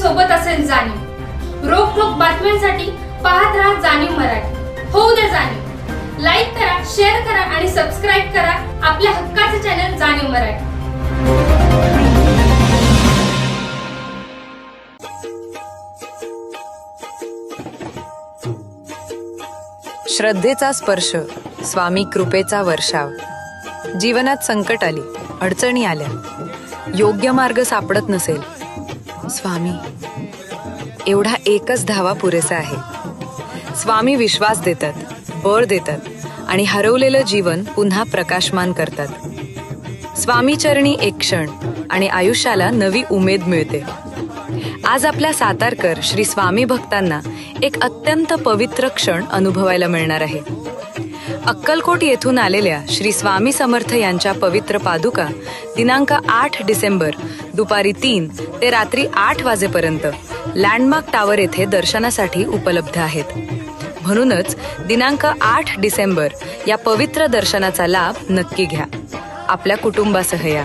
सोबत असेल जाणीव। रोखोक बातम्यांसाठी पाहत राहा जाणीव मराठी। होऊ द्या जाणीव। लाईक करा, शेअर करा आणि सबस्क्राईब करा आपल्या हक्काचे चॅनल जाणीव मराठी। श्रद्धेचा स्पर्श, स्वामी कृपेचा वर्षाव। जीवनात संकट आली, अडचणी आल्या, योग्य मार्ग सापडत नसेल, स्वामी एवढा एकच धावा पुरेसा आहे। स्वामी विश्वास देतात, बळ देतात आणि हरवलेलं जीवन पुन्हा प्रकाशमान करतात। स्वामी चरणी एक क्षण आणि आयुष्याला नवी उमेद मिळते। आज आपल्या सातारकर श्री स्वामी भक्तांना एक अत्यंत पवित्र क्षण अनुभवायला मिळणार आहे। अक्कलकोट येथून आलेल्या श्री स्वामी समर्थ यांच्या पवित्र पादुका दिनांक 8 डिसेंबर दुपारी 3 ते रात्री 8 वाजेपर्यंत लँडमार्क टावर येथे दर्शनासाठी उपलब्ध आहेत। म्हणूनच दिनांक 8 डिसेंबर या पवित्र दर्शनाचा लाभ नक्की घ्या। आपल्या कुटुंबासह या।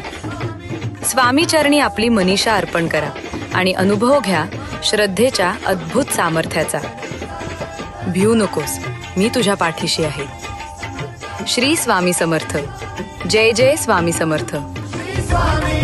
स्वामी चरणी आपली मनीषा अर्पण करा आणि अनुभव घ्या श्रद्धेच्या अद्भुत सामर्थ्याचा। भिऊ नकोस, मी तुझ्या पाठीशी आहे। श्री स्वामी समर्थ। जय जय स्वामी समर्थ। स्वामी